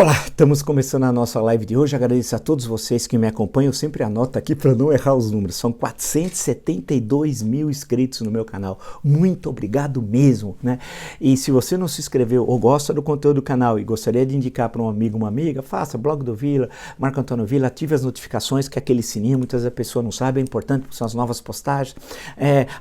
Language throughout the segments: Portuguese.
Olá, estamos começando a nossa live de hoje. Agradeço a todos vocês que me acompanham. Eu sempre anoto aqui para não errar os números. São 472 mil inscritos no meu canal. Muito obrigado mesmo, né? E se você não se inscreveu ou gosta do conteúdo do canal e gostaria de indicar para um amigo, uma amiga, faça Blog do Vila, Marco Antônio Vila, ative as notificações, que é aquele sininho, muitas vezes a pessoa não sabe, é importante porque são as novas postagens.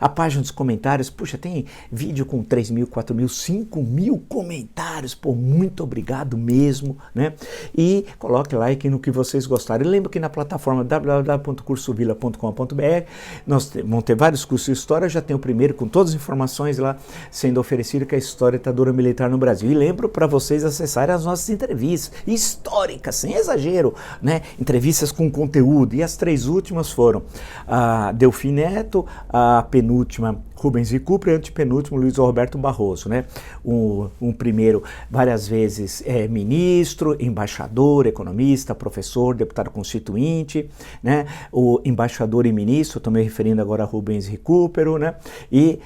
A página dos comentários, puxa, tem vídeo com 3 mil, 4 mil, 5 mil comentários. Pô, muito obrigado mesmo. Né? E coloque like no que vocês gostarem. Lembro que na plataforma www.cursovila.com.br nós vamos ter vários cursos de história. Já tem o primeiro com todas as informações lá sendo oferecido, que é a história da ditadura militar no Brasil. E lembro para vocês acessarem as nossas entrevistas históricas, sem exagero, né? Entrevistas com conteúdo. E as 3 últimas foram a Delfim Neto, a penúltima Rubens Recupero e antepenúltimo Luiz Roberto Barroso, né? Um primeiro várias vezes ministro, embaixador, economista, professor, deputado constituinte, né? O embaixador e ministro, estou me referindo agora a Rubens Recupero, né? E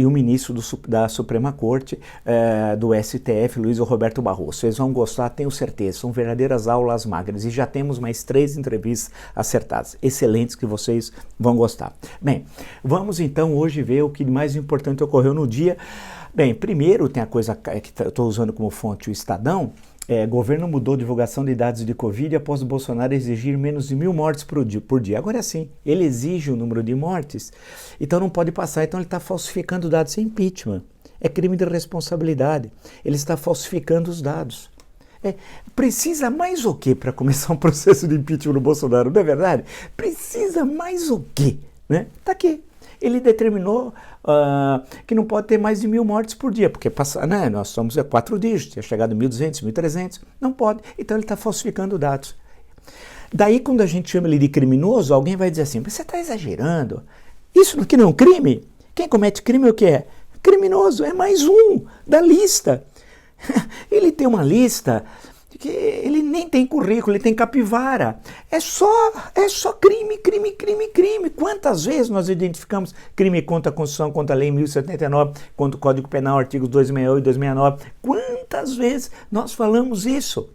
o ministro da Suprema Corte, do STF, Luiz Roberto Barroso. Vocês vão gostar, tenho certeza, são verdadeiras aulas magras e já temos mais 3 entrevistas acertadas, excelentes, que vocês vão gostar. Bem, vamos então hoje ver o que mais importante ocorreu no dia. Bem, primeiro tem a coisa que eu estou usando como fonte o Estadão. Governo mudou divulgação de dados de Covid após Bolsonaro exigir menos de 1.000 mortes por dia. Agora sim, ele exige o número de mortes, então não pode passar, então ele está falsificando dados sem impeachment. É crime de responsabilidade, ele está falsificando os dados. Precisa mais o quê para começar um processo de impeachment no Bolsonaro, não é verdade? Precisa mais o quê? Né? Tá aqui. Ele determinou que não pode ter mais de 1.000 mortes por dia, porque né, nós somos 4 dígitos, tinha chegado a 1.200, 1.300, não pode. Então ele está falsificando dados. Daí quando a gente chama ele de criminoso, alguém vai dizer assim, mas você está exagerando, isso aqui não é um crime? Quem comete crime é o que é? Criminoso, é mais um da lista. Ele tem uma lista que ele nem tem currículo, ele tem capivara. É só crime. Quantas vezes nós identificamos crime contra a Constituição, contra a Lei 1079, contra o Código Penal, artigos 268 e 269? Quantas vezes nós falamos isso?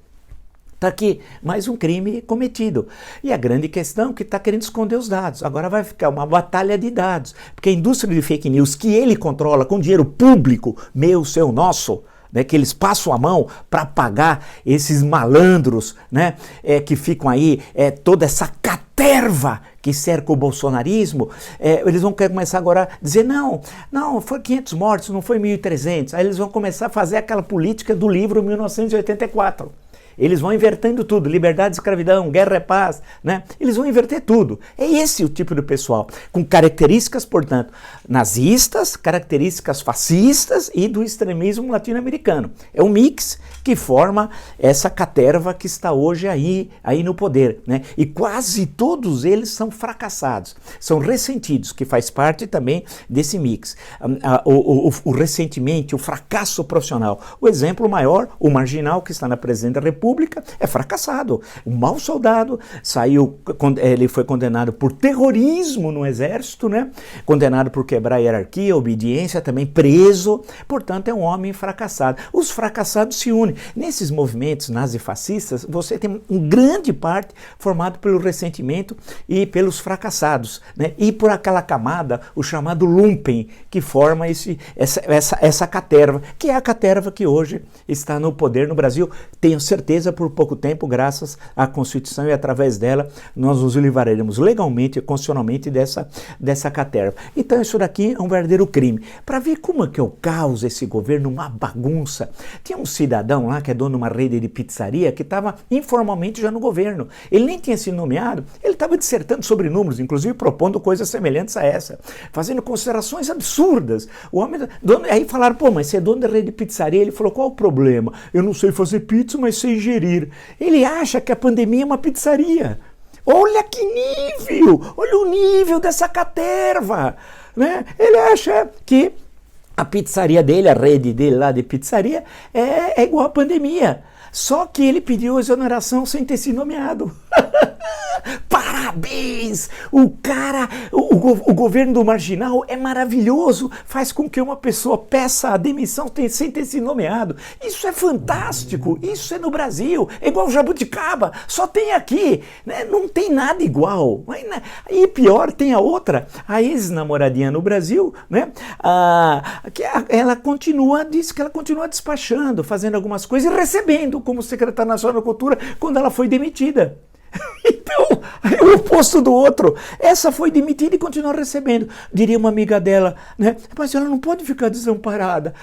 Está aqui, mais um crime cometido. E a grande questão é que está querendo esconder os dados. Agora vai ficar uma batalha de dados, porque a indústria de fake news que ele controla com dinheiro público, meu, seu, nosso, né, que eles passam a mão para pagar esses malandros, né, que ficam aí, toda essa caterva que cerca o bolsonarismo, eles vão começar agora a dizer, não, foi 500 mortos, não foi 1.300. Aí eles vão começar a fazer aquela política do livro 1984. Eles vão invertendo tudo, liberdade e escravidão, guerra e paz, né? Eles vão inverter tudo. É esse o tipo de pessoal, com características, portanto, nazistas, características fascistas e do extremismo latino-americano. É um mix que forma essa caterva que está hoje aí no poder, né? E quase todos eles são fracassados, são ressentidos, que faz parte também desse mix. O ressentimento, o fracasso profissional. O exemplo maior, o marginal que está na presidência da República, é fracassado. Um mau soldado ele foi condenado por terrorismo no exército, né? Condenado por quebrar a hierarquia, a obediência, também preso. Portanto, é um homem fracassado. Os fracassados se unem. Nesses movimentos nazifascistas, você tem uma grande parte formado pelo ressentimento e pelos fracassados, né? E por aquela camada, o chamado lumpen, que forma essa caterva, que é a caterva que hoje está no poder no Brasil. Tenho certeza por pouco tempo, graças à Constituição e através dela, nós nos livraremos legalmente e constitucionalmente dessa caterva. Então isso daqui é um verdadeiro crime. Para ver como é que é o caos esse governo, uma bagunça. Tinha um cidadão lá que é dono de uma rede de pizzaria que estava informalmente já no governo. Ele nem tinha sido nomeado, ele estava dissertando sobre números, inclusive propondo coisas semelhantes a essa, fazendo considerações absurdas. O homem, aí falaram, pô, mas você é dono da rede de pizzaria? Ele falou, qual o problema? Eu não sei fazer pizza, mas sei gerir. Ele acha que a pandemia é uma pizzaria. Olha que nível! Olha o nível dessa caterva! Né? Ele acha que a pizzaria dele, a rede dele lá de pizzaria, é igual à pandemia. Só que ele pediu exoneração sem ter sido nomeado. Parabéns! O cara, o governo do marginal é maravilhoso, faz com que uma pessoa peça a demissão sem ter se nomeado. Isso é fantástico, isso é no Brasil, é igual Jabuticaba, só tem aqui, né? Não tem nada igual. E pior, tem a outra, a ex-namoradinha no Brasil, né? Ela diz que ela continua despachando, fazendo algumas coisas e recebendo como secretária nacional da cultura quando ela foi demitida. Então, é o oposto do outro. Essa foi demitida e continua recebendo. Diria uma amiga dela, né? Mas ela não pode ficar desamparada.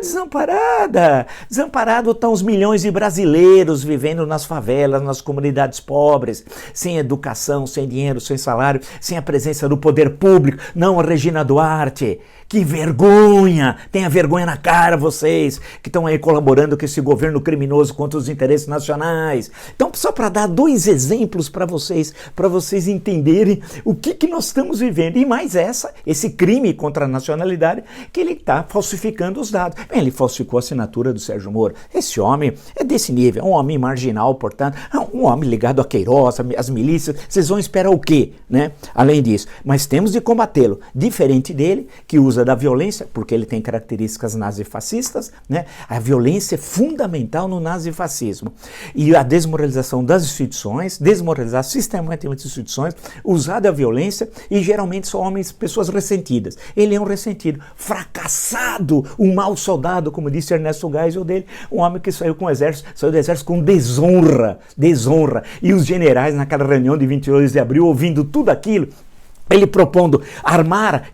Desamparada! Desamparado estão os milhões de brasileiros vivendo nas favelas, nas comunidades pobres, sem educação, sem dinheiro, sem salário, sem a presença do poder público. Não a Regina Duarte. Que vergonha! Tenha vergonha na cara vocês que estão aí colaborando com esse governo criminoso contra os interesses nacionais. Então, só para dar 2 exemplos para vocês entenderem o que nós estamos vivendo. E mais esse crime contra a nacionalidade, que ele está falsificando os dados. Bem, ele falsificou a assinatura do Sérgio Moro. Esse homem é desse nível, é um homem marginal, portanto, um homem ligado a Queiroz, às milícias. Vocês vão esperar o quê, né? Além disso, mas temos de combatê-lo. Diferente dele, que usa da violência, porque ele tem características nazifascistas, né? A violência é fundamental no nazifascismo. E a desmoralização das instituições, desmoralizar sistematicamente as instituições, usar da violência, e geralmente são pessoas ressentidas. Ele é um ressentido, fracassado, um mau soldado, como disse Ernesto Geisel dele, um homem que saiu do exército com desonra. E os generais naquela reunião de 22 de abril, ouvindo tudo aquilo, ele propondo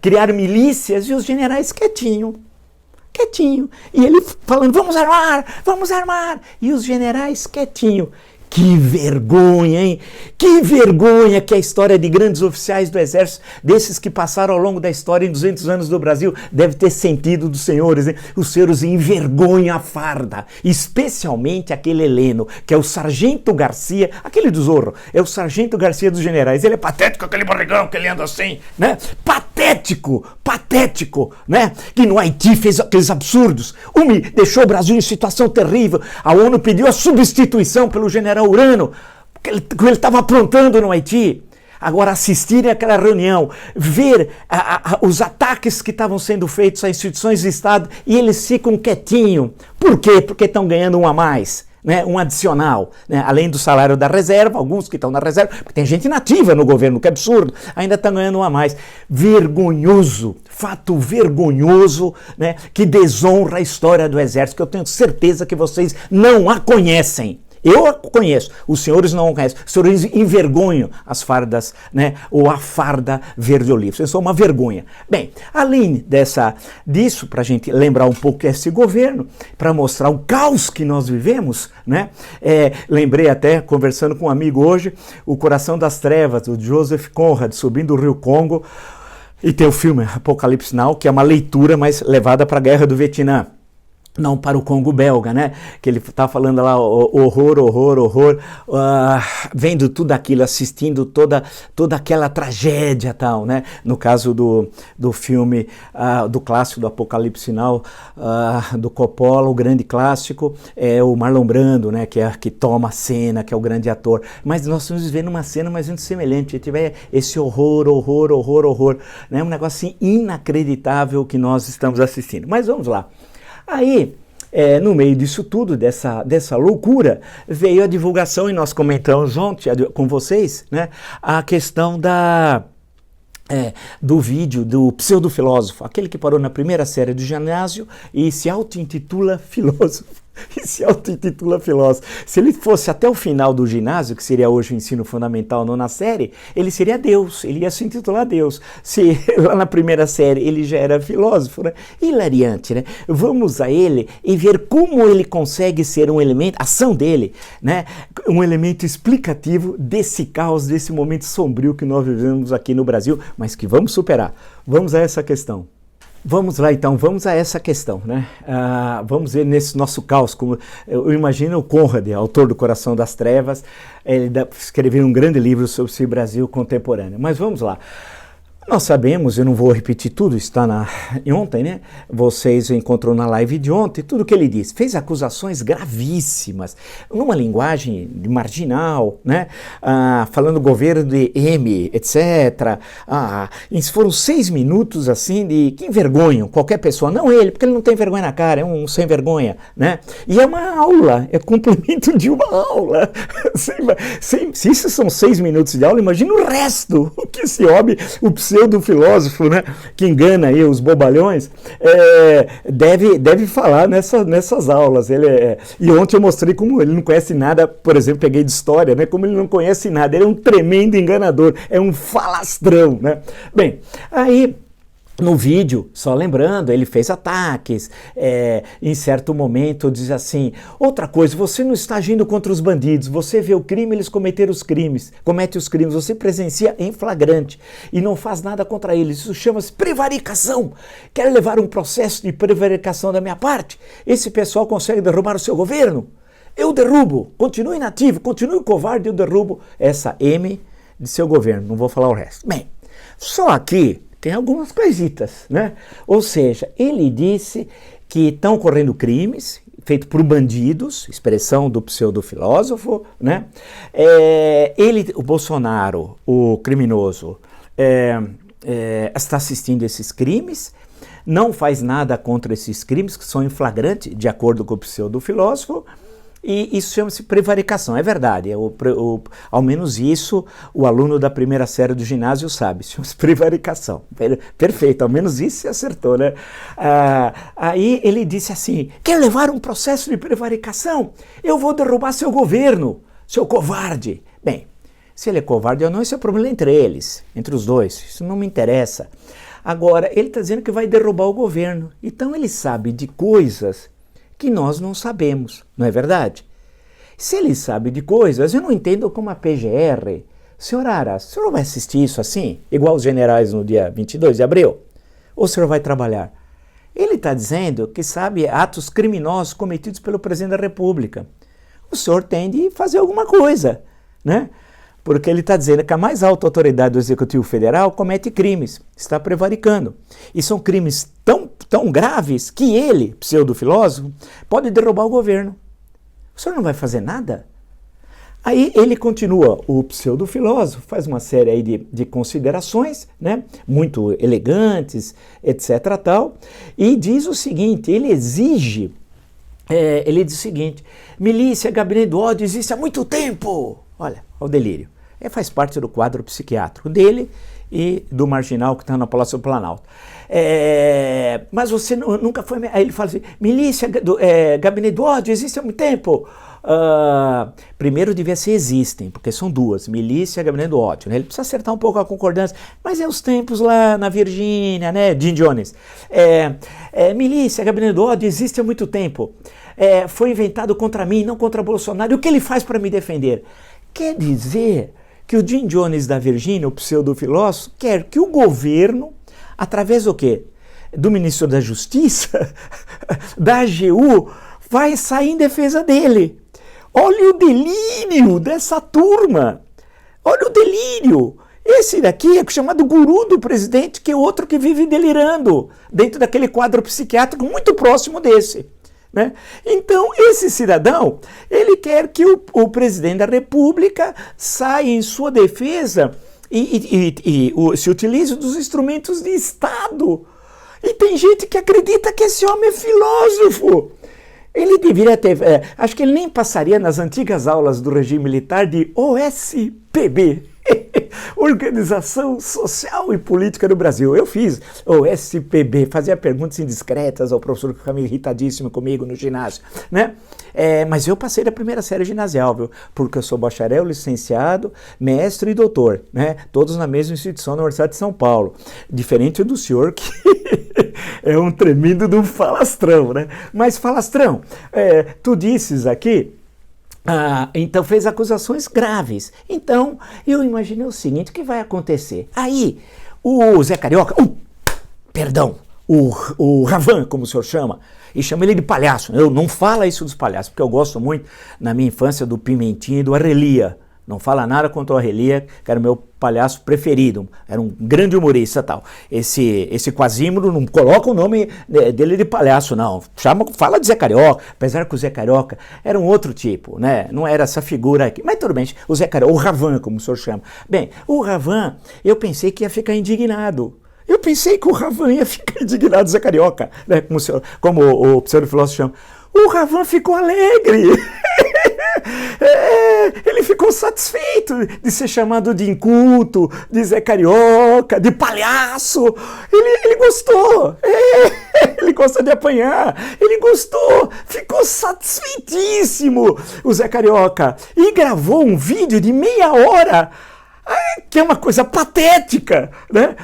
criar milícias, e os generais quietinho. E ele falando, vamos armar, e os generais quietinho. Que vergonha, hein? Que vergonha que a história de grandes oficiais do exército, desses que passaram ao longo da história em 200 anos do Brasil, deve ter sentido dos senhores, hein? Os senhores envergonham a farda, especialmente aquele Heleno, que é o Sargento Garcia, aquele do Zorro, é o Sargento Garcia dos generais. Ele é patético, aquele barrigão que ele anda assim, né? Patético, né? Que no Haiti fez aqueles absurdos, deixou o Brasil em situação terrível, a ONU pediu a substituição pelo general Urano, que ele estava aprontando no Haiti. Agora, assistirem àquela reunião, ver os ataques que estavam sendo feitos a instituições de Estado, e eles ficam quietinhos. Por quê? Porque estão ganhando um a mais, né? Um adicional, né? Além do salário da reserva, alguns que estão na reserva, porque tem gente nativa no governo, que é absurdo, ainda estão ganhando um a mais. Vergonhoso, fato vergonhoso, né? Que desonra a história do Exército, que eu tenho certeza que vocês não a conhecem. Eu a conheço, os senhores não a conhecem, os senhores envergonham as fardas, né, ou a farda verde-oliva, vocês são uma vergonha. Bem, além disso, para a gente lembrar um pouco esse governo, para mostrar o caos que nós vivemos, né, lembrei até, conversando com um amigo hoje, O Coração das Trevas, do Joseph Conrad, subindo o Rio Congo, e tem o filme Apocalipse Now, que é uma leitura mais levada para a Guerra do Vietnã. Não para o Congo belga, né? Que ele está falando lá, horror, vendo tudo aquilo, assistindo toda aquela tragédia tal, né? No caso do filme, do clássico do Apocalipse Now, do Coppola, o grande clássico, é o Marlon Brando, né? Que toma a cena, que é o grande ator. Mas nós estamos vivendo uma cena mais ou menos semelhante, tiver esse horror, né? Um negócio assim inacreditável que nós estamos assistindo. Mas vamos lá. Aí, no meio disso tudo, dessa loucura, veio a divulgação, e nós comentamos ontem com vocês, né, a questão do vídeo do pseudofilósofo, aquele que parou na primeira série do ginásio e se auto-intitula filósofo. Se ele fosse até o final do ginásio, que seria hoje o ensino fundamental, nona série, ele seria Deus, ele ia se intitular Deus. Se lá na primeira série ele já era filósofo, né? Hilariante, né? Vamos a ele e ver como ele consegue ser um elemento, a ação dele, né? Um elemento explicativo desse caos, desse momento sombrio que nós vivemos aqui no Brasil, mas que vamos superar. Vamos a essa questão. Vamos lá então, vamos a essa questão, né? Vamos ver nesse nosso caos, como eu imagino o Conrad, autor do Coração das Trevas, ele escreveu um grande livro sobre esse Brasil contemporâneo. Mas vamos lá. Nós sabemos, eu não vou repetir tudo, está ontem, né? Vocês encontrou na live de ontem, tudo que ele disse. Fez acusações gravíssimas, numa linguagem marginal, né? Falando governo de M, etc. Foram 6 minutos, assim, que envergonham qualquer pessoa. Não ele, porque ele não tem vergonha na cara, é um sem vergonha, né? E é uma aula, é complemento de uma aula. Se isso são 6 minutos de aula, imagina o resto, o que esse homem, o pseudo-filósofo, né, que engana aí os bobalhões, deve falar nessas aulas. E ontem eu mostrei como ele não conhece nada, por exemplo, peguei de história, né, como ele não conhece nada, ele é um tremendo enganador, é um falastrão, né. Bem, aí no vídeo, só lembrando, ele fez ataques, em certo momento diz assim, outra coisa, você não está agindo contra os bandidos, você vê o crime, eles cometem os crimes, você presencia em flagrante e não faz nada contra eles, isso chama-se prevaricação, quer levar um processo de prevaricação da minha parte? Esse pessoal consegue derrubar o seu governo? Eu derrubo, continue inativo, continue covarde, eu derrubo essa M de seu governo, não vou falar o resto. Bem, só aqui tem algumas coisitas, né? Ou seja, ele disse que estão ocorrendo crimes feitos por bandidos, expressão do pseudo-filósofo, né? O Bolsonaro, o criminoso, está assistindo esses crimes, não faz nada contra esses crimes que são em flagrante, de acordo com o pseudo-filósofo, e isso chama-se prevaricação, é verdade, ao menos isso o aluno da primeira série do ginásio sabe, chama-se prevaricação, perfeito, ao menos isso se acertou, né? Aí ele disse assim, quer levar um processo de prevaricação? Eu vou derrubar seu governo, seu covarde. Bem, se ele é covarde ou não, esse é o problema entre eles, entre os dois, isso não me interessa. Agora, ele está dizendo que vai derrubar o governo, então ele sabe de coisas que nós não sabemos, não é verdade? Se ele sabe de coisas, eu não entendo como a PGR. Senhor Aras, o senhor vai assistir isso assim, igual os generais no dia 22 de abril? Ou o senhor vai trabalhar? Ele está dizendo que sabe atos criminosos cometidos pelo presidente da República. O senhor tem de fazer alguma coisa, né? Porque ele está dizendo que a mais alta autoridade do Executivo Federal comete crimes, está prevaricando. E são crimes tão graves que ele, pseudo-filósofo, pode derrubar o governo. O senhor não vai fazer nada? Aí ele continua, o pseudo-filósofo faz uma série aí de considerações, né, muito elegantes, etc. tal, e diz o seguinte, ele diz o seguinte, milícia, gabinete do ódio existe há muito tempo. Olha o delírio. Faz parte do quadro psiquiátrico dele e do marginal que está no Palácio do Planalto. Mas você nunca foi... Aí ele fala assim, milícia, gabinete do ódio existe há muito tempo. Primeiro devia ser existem, porque são duas, milícia e gabinete do ódio, né? Ele precisa acertar um pouco a concordância, mas é os tempos lá na Virgínia, né? Jim Jones. Milícia, gabinete do ódio existe há muito tempo. Foi inventado contra mim, não contra Bolsonaro. E o que ele faz para me defender? Quer dizer que o Jim Jones da Virgínia, o pseudo-filósofo, quer que o governo, através do quê? Do ministro da Justiça, da AGU, vai sair em defesa dele. Olha o delírio dessa turma. Olha o delírio. Esse daqui é chamado guru do presidente, que é outro que vive delirando dentro daquele quadro psiquiátrico muito próximo desse. Né? Então, esse cidadão, ele quer que o presidente da República saia em sua defesa e se utilize dos instrumentos de Estado. E tem gente que acredita que esse homem é filósofo. Ele deveria ter... acho que ele nem passaria nas antigas aulas do regime militar de OSPB. Organização Social e Política do Brasil. Eu fiz o SPB, fazia perguntas indiscretas ao professor que ficava irritadíssimo comigo no ginásio, né? Mas eu passei da primeira série ginasial, viu? Porque eu sou bacharel, licenciado, mestre e doutor, né? Todos na mesma instituição na Universidade de São Paulo. Diferente do senhor que é um tremendo de um falastrão, né? Mas falastrão, tu disses aqui, então fez acusações graves. Então eu imaginei o seguinte, o que vai acontecer? Aí o Zé Carioca, o Ravan, como o senhor chama, e chama ele de palhaço. Eu não falo isso dos palhaços, porque eu gosto muito, na minha infância, do Pimentinha e do Arrelia, Não fala nada contra o Arrelia, que era o meu palhaço preferido. Era um grande humorista e tal. Esse Quasímodo não coloca o nome dele de palhaço, não. Fala de Zé Carioca, apesar que o Zé Carioca era um outro tipo, né? Não era essa figura aqui. Mas tudo bem, o Zé Carioca, o Ravan, como o senhor chama. Bem, o Ravan, eu pensei que ia ficar indignado. Eu pensei que o Ravan ia ficar indignado, Zé Carioca, né? Como o pseudo-filósofo chama. O Ravan ficou alegre. Ele ficou satisfeito de ser chamado de inculto, de Zé Carioca, de palhaço. Ele gostou. Ele gosta de apanhar. Ele gostou. Ficou satisfeitíssimo, o Zé Carioca. E gravou um vídeo de meia hora, que é uma coisa patética, né?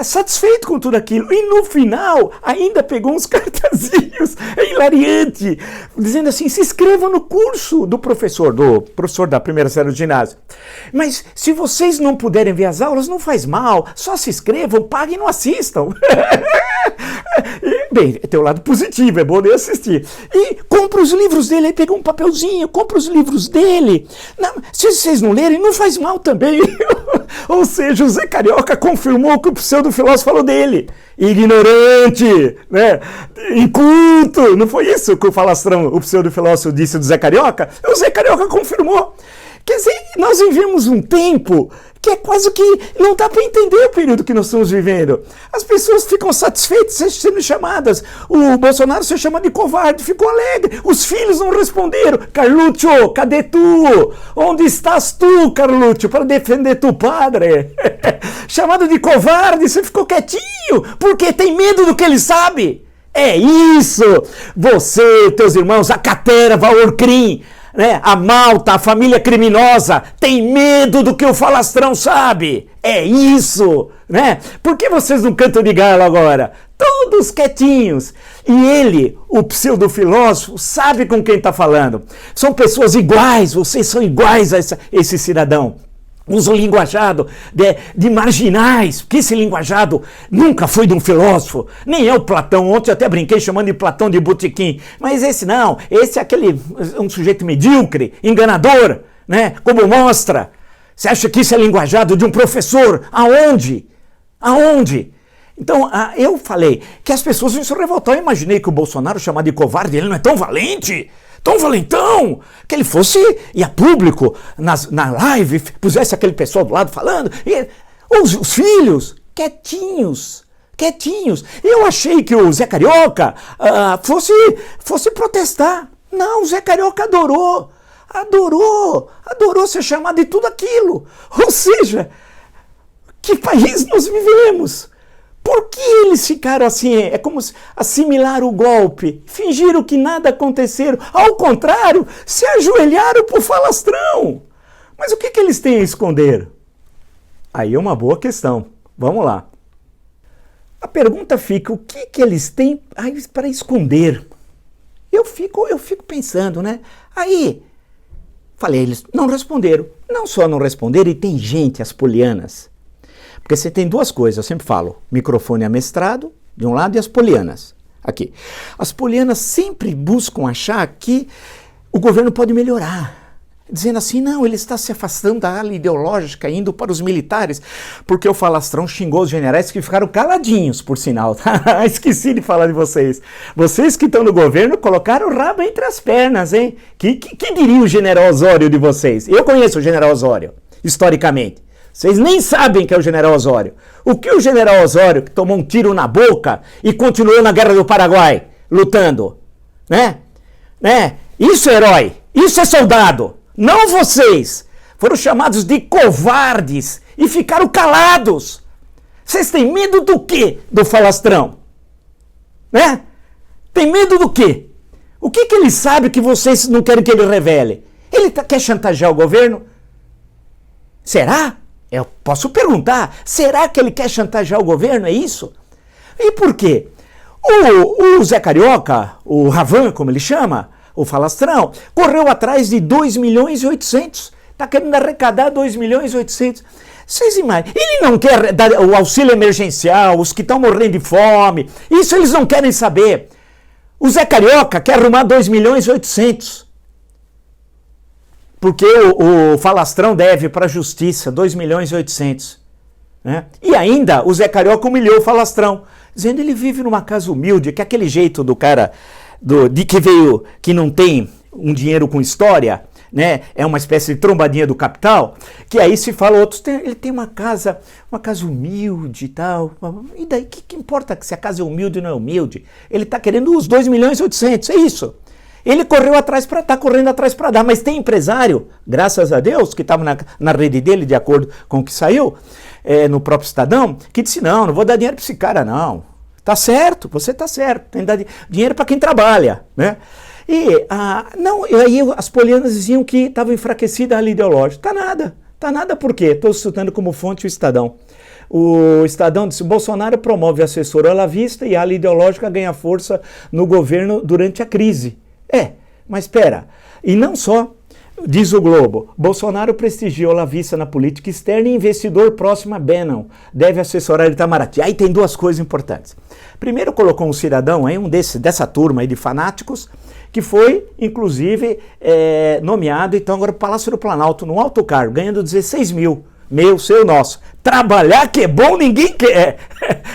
Satisfeito com tudo aquilo. E no final, ainda pegou uns cartazinhos, hilariante, dizendo assim, se inscreva no curso do professor da primeira série do ginásio. Mas se vocês não puderem ver as aulas, não faz mal, só se inscrevam, paguem e não assistam. Bem, tem o lado positivo, é bom nem assistir. E compra os livros dele, aí pega um papelzinho, compra os livros dele. Não, se vocês não lerem, não faz mal também. Ou seja, o Zé Carioca confirmou o que o pseudo-filósofo falou dele. Ignorante, né? Inculto. Não foi isso que o falastrão, o pseudo-filósofo disse do Zé Carioca? O Zé Carioca confirmou. Quer dizer, nós vivemos um tempo que é quase que não dá para entender o período que nós estamos vivendo. As pessoas ficam satisfeitas sendo chamadas. O Bolsonaro se chama de covarde, ficou alegre. Os filhos não responderam. Carluccio, cadê tu? Onde estás tu, Carluccio, para defender tu padre? Chamado de covarde, você ficou quietinho, porque tem medo do que ele sabe. É isso! Você, teus irmãos, a Caterva, a Orcrim, né? A Malta, a família criminosa, tem medo do que o falastrão sabe. É isso, né? Por que vocês não cantam de galo agora? Todos quietinhos. E ele, o pseudo-filósofo, sabe com quem está falando. São pessoas iguais, vocês são iguais a esse cidadão. Usa o linguajado de marginais, porque esse linguajado nunca foi de um filósofo, nem é o Platão. Ontem eu até brinquei chamando de Platão de botequim, mas esse não, esse é um sujeito medíocre, enganador, né? Como mostra. Você acha que isso é linguajado de um professor? Aonde? Aonde? Então, eu falei que as pessoas vão se revoltar. Eu imaginei que o Bolsonaro, chamado de covarde, ele não é tão valente, tão valentão, que ele fosse ir a público na live, pusesse aquele pessoal do lado falando, e os filhos quietinhos. Eu achei que o Zé Carioca fosse protestar. Não, o Zé Carioca adorou ser chamado de tudo aquilo. Ou seja, que país nós vivemos? Por que eles ficaram assim? É como assimilar o golpe, fingiram que nada aconteceu. Ao contrário, se ajoelharam pro falastrão. Mas o que eles têm a esconder? Aí é uma boa questão. Vamos lá. A pergunta fica, o que eles têm para esconder? Eu fico pensando, né? Aí, falei, eles não responderam. Não só não responderam, e tem gente, as polianas. Porque você tem duas coisas, eu sempre falo, microfone amestrado, de um lado, e as polianas, aqui. As polianas sempre buscam achar que o governo pode melhorar, dizendo assim, não, ele está se afastando da ala ideológica, indo para os militares, porque o falastrão xingou os generais que ficaram caladinhos, por sinal. Esqueci de falar de vocês. Vocês que estão no governo colocaram o rabo entre as pernas, hein? Que diria o general Osório de vocês? Eu conheço o general Osório, historicamente. Vocês nem sabem que é o general Osório. O que o general Osório, que tomou um tiro na boca e continuou na Guerra do Paraguai, lutando, né? Isso é herói, isso é soldado. Não vocês. Foram chamados de covardes e ficaram calados. Vocês têm medo do quê, do falastrão? Né? Tem medo do quê? O que ele sabe que vocês não querem que ele revele? Ele quer chantagear o governo? Será? Eu posso perguntar, será que ele quer chantagear o governo, é isso? E por quê? O Zé Carioca, o Ravan, como ele chama, o falastrão, correu atrás de 2 milhões e 800. Está querendo arrecadar 2 milhões e 800. Vocês imaginam? Ele não quer dar o auxílio emergencial, os que estão morrendo de fome. Isso eles não querem saber. O Zé Carioca quer arrumar 2 milhões e 800. porque o falastrão deve para a justiça 2.800.000. Né? E ainda o Zé Carioca humilhou o falastrão, dizendo que ele vive numa casa humilde, que é aquele jeito do cara que não tem um dinheiro com história, né? É uma espécie de trombadinha do capital, que aí se fala, outros ele tem uma casa humilde e tal, e daí que importa se a casa é humilde ou não é humilde? Ele está querendo os 2.800.000, é isso. Ele correu atrás para estar correndo atrás para dar, mas tem empresário, graças a Deus, que estava na rede dele, de acordo com o que saiu, no próprio Estadão, que disse, não vou dar dinheiro para esse cara não. Tá certo, você tá certo, tem que dar dinheiro para quem trabalha, né? E aí as polianas diziam que estava enfraquecida a ala ideológica. Tá nada por quê? Estou citando como fonte o Estadão. O Estadão disse, Bolsonaro promove assessor olavista e a ala ideológica ganha força no governo durante a crise. Mas espera, e não só, diz o Globo, Bolsonaro prestigia o olavista na política externa e investidor próximo a Bannon, deve assessorar Itamaraty. Aí tem duas coisas importantes. Primeiro colocou um cidadão, dessa turma aí de fanáticos, que foi, inclusive, nomeado, então, agora, para o Palácio do Planalto, num alto cargo, ganhando 16 mil. Meu, seu, nosso. Trabalhar que é bom, ninguém quer.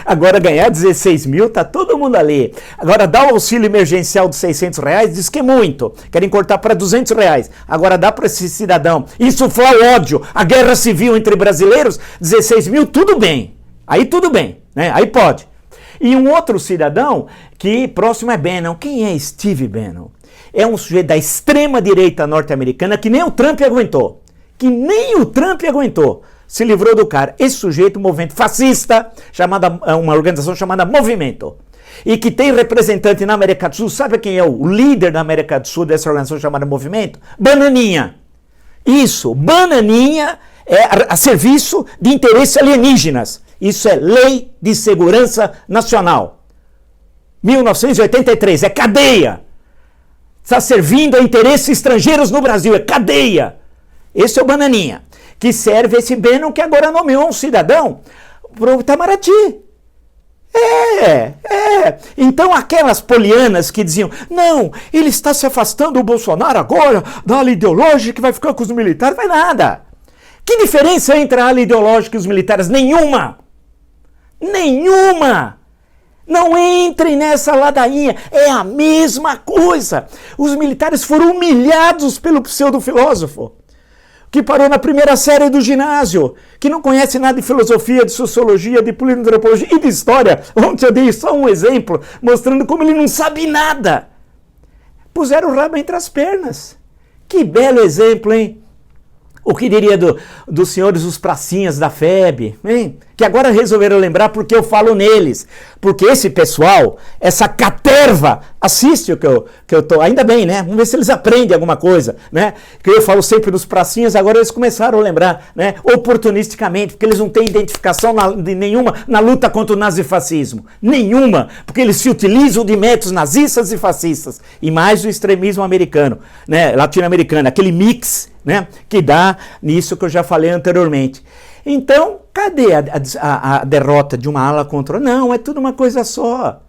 Agora ganhar 16 mil, tá todo mundo ali. Agora dá o auxílio emergencial de R$600, diz que é muito. Querem cortar para R$200. Agora dá para esse cidadão. Isso foi o ódio. A guerra civil entre brasileiros, 16 mil, tudo bem. Aí tudo bem, né? Aí pode. E um outro cidadão que próximo é Bannon. Quem é Steve Bannon? É um sujeito da extrema-direita norte-americana que nem o Trump aguentou. Se livrou do cara. Esse sujeito, um movimento fascista, uma organização chamada Movimento, e que tem representante na América do Sul. Sabe quem é o líder da América do Sul dessa organização chamada Movimento? Bananinha. Isso, Bananinha é a serviço de interesses alienígenas. Isso é Lei de Segurança Nacional. 1983, é cadeia. Está servindo a interesses estrangeiros no Brasil, é cadeia. Esse é o Bananinha, que serve esse Bannon que agora nomeou um cidadão para o Itamaraty. Então aquelas polianas que diziam, não, ele está se afastando do Bolsonaro agora, da ala ideológica que vai ficar com os militares, vai nada. Que diferença entre a ala ideológica e os militares? Nenhuma! Não entrem nessa ladainha, é a mesma coisa. Os militares foram humilhados pelo pseudo-filósofo, que parou na primeira série do ginásio, que não conhece nada de filosofia, de sociologia, de politologia e de história. Ontem eu dei só um exemplo, mostrando como ele não sabe nada. Puseram o rabo entre as pernas. Que belo exemplo, hein? O que diria dos senhores os pracinhas da FEB, hein? Que agora resolveram lembrar porque eu falo neles. Porque esse pessoal, essa caterva, assiste o que eu tô. Ainda bem, né? Vamos ver se eles aprendem alguma coisa, né? Que eu falo sempre dos pracinhas, agora eles começaram a lembrar, né? Oportunisticamente, porque eles não têm identificação nenhuma na luta contra o nazifascismo. Nenhuma, porque eles se utilizam de métodos nazistas e fascistas. E mais o extremismo americano, né? Latino-americano, aquele mix, né, que dá nisso que eu já falei anteriormente. Então, cadê a derrota de uma ala contra... Não, é tudo uma coisa só.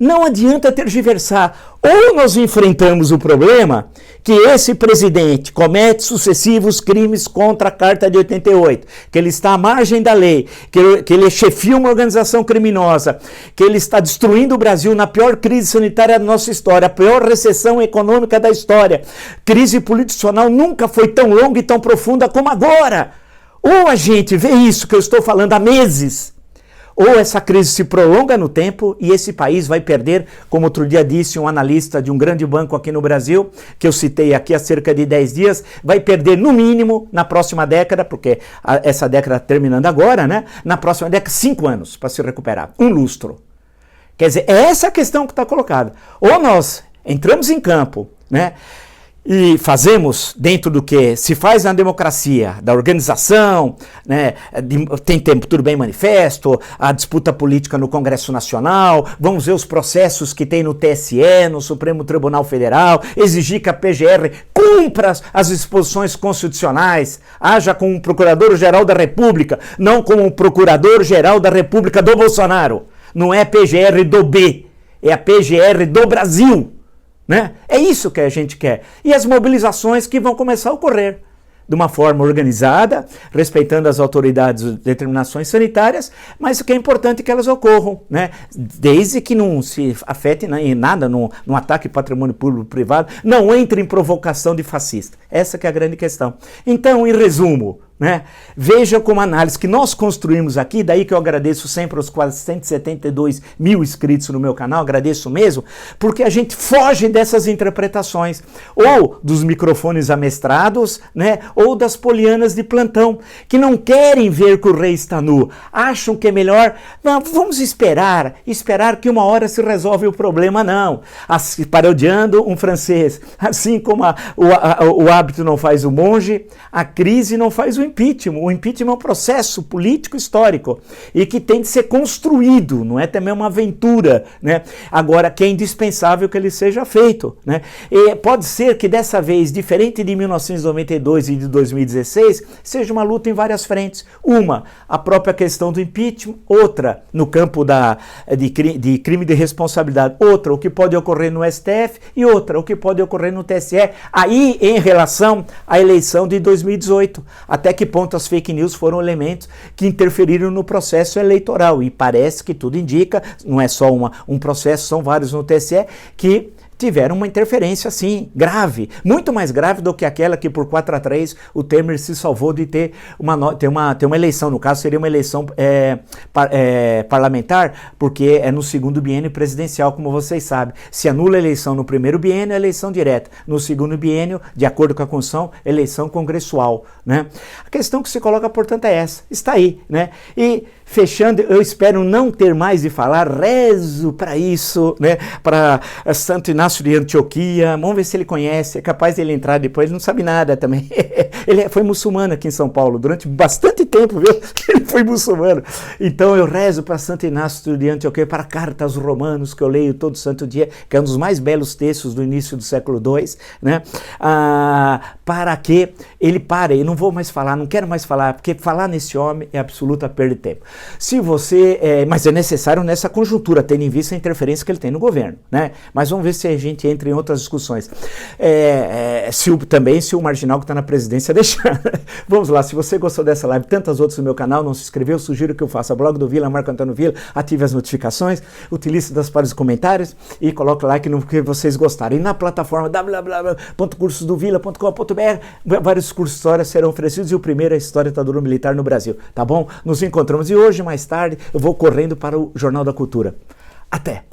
Não adianta tergiversar. Ou nós enfrentamos o problema que esse presidente comete sucessivos crimes contra a Carta de 88, que ele está à margem da lei, que ele chefia uma organização criminosa, que ele está destruindo o Brasil na pior crise sanitária da nossa história, a pior recessão econômica da história. Crise político-institucional nunca foi tão longa e tão profunda como agora. Ou a gente vê isso que eu estou falando há meses, ou essa crise se prolonga no tempo e esse país vai perder, como outro dia disse um analista de um grande banco aqui no Brasil, que eu citei aqui há cerca de 10 dias, vai perder no mínimo na próxima década, porque essa década terminando agora, né? Na próxima década, 5 anos para se recuperar, um lustro. Quer dizer, é essa a questão que está colocada. Ou nós entramos em campo, né? E fazemos dentro do que se faz na democracia, da organização, né, tem tempo, tudo bem, manifesto, a disputa política no Congresso Nacional, vamos ver os processos que tem no TSE, no Supremo Tribunal Federal, exigir que a PGR cumpra as disposições constitucionais, haja como um Procurador-Geral da República, não como um Procurador-Geral da República do Bolsonaro. Não é a PGR do B, é a PGR do Brasil. né? É isso que a gente quer. E as mobilizações que vão começar a ocorrer de uma forma organizada, respeitando as autoridades e determinações sanitárias, mas o que é importante é que elas ocorram, né? Desde que não se afete em nada no ataque ao patrimônio público-privado, não entre em provocação de fascista. Essa que é a grande questão. Então, em resumo, né? Veja como análise que nós construímos aqui, daí que eu agradeço sempre aos quase 172 mil inscritos no meu canal, agradeço mesmo, porque a gente foge dessas interpretações, ou dos microfones amestrados, né? Ou das polianas de plantão, que não querem ver que o rei está nu, acham que é melhor, não, vamos esperar que uma hora se resolve o problema, não. Parodiando um francês, assim como o hábito não faz o monge, a crise não faz o impeachment. O impeachment é um processo político histórico e que tem de ser construído, não é também uma aventura, né? Agora, que é indispensável que ele seja feito, né? E pode ser que dessa vez, diferente de 1992 e de 2016, seja uma luta em várias frentes. Uma, a própria questão do impeachment, outra, no campo de crime de responsabilidade, outra, o que pode ocorrer no STF e outra, o que pode ocorrer no TSE, aí em relação à eleição de 2018, até que ponto as fake news foram elementos que interferiram no processo eleitoral. E parece que tudo indica, não é só um processo, são vários no TSE, que tiveram uma interferência, sim, grave, muito mais grave do que aquela que por 4-3 o Temer se salvou de ter uma eleição, no caso seria uma eleição parlamentar, porque é no segundo biênio presidencial, como vocês sabem. Se anula a eleição no primeiro biênio, é eleição direta. No segundo biênio, de acordo com a Constituição, eleição congressual, né? A questão que se coloca, portanto, é essa, está aí, né? E fechando, eu espero não ter mais de falar, rezo para isso, né? Para Santo Inácio de Antioquia, vamos ver se ele conhece, é capaz dele entrar depois, ele não sabe nada também. Ele foi muçulmano aqui em São Paulo, durante bastante tempo, viu? Ele foi muçulmano. Então eu rezo para Santo Inácio de Antioquia, para Cartas aos Romanos, que eu leio todo santo dia, que é um dos mais belos textos do início do século II, né? Para que ele pare, eu não vou mais falar, não quero mais falar, porque falar nesse homem é absoluta perda de tempo. Se você, mas é necessário nessa conjuntura, tendo em vista a interferência que ele tem no governo, né? Mas vamos ver se a gente entra em outras discussões. Se o marginal que está na presidência deixar. Vamos lá, se você gostou dessa live, tantas outras no meu canal, não se inscreveu, sugiro que eu faça blog do Vila, Marco Antônio Vila, ative as notificações, utilize para os comentários e coloque like no que vocês gostarem. E na plataforma www.cursosdovila.com.br, vários cursos de história serão oferecidos e o primeiro é a História da Ditadura Militar no Brasil, tá bom? Nos encontramos e hoje, mais tarde, eu vou correndo para o Jornal da Cultura. Até!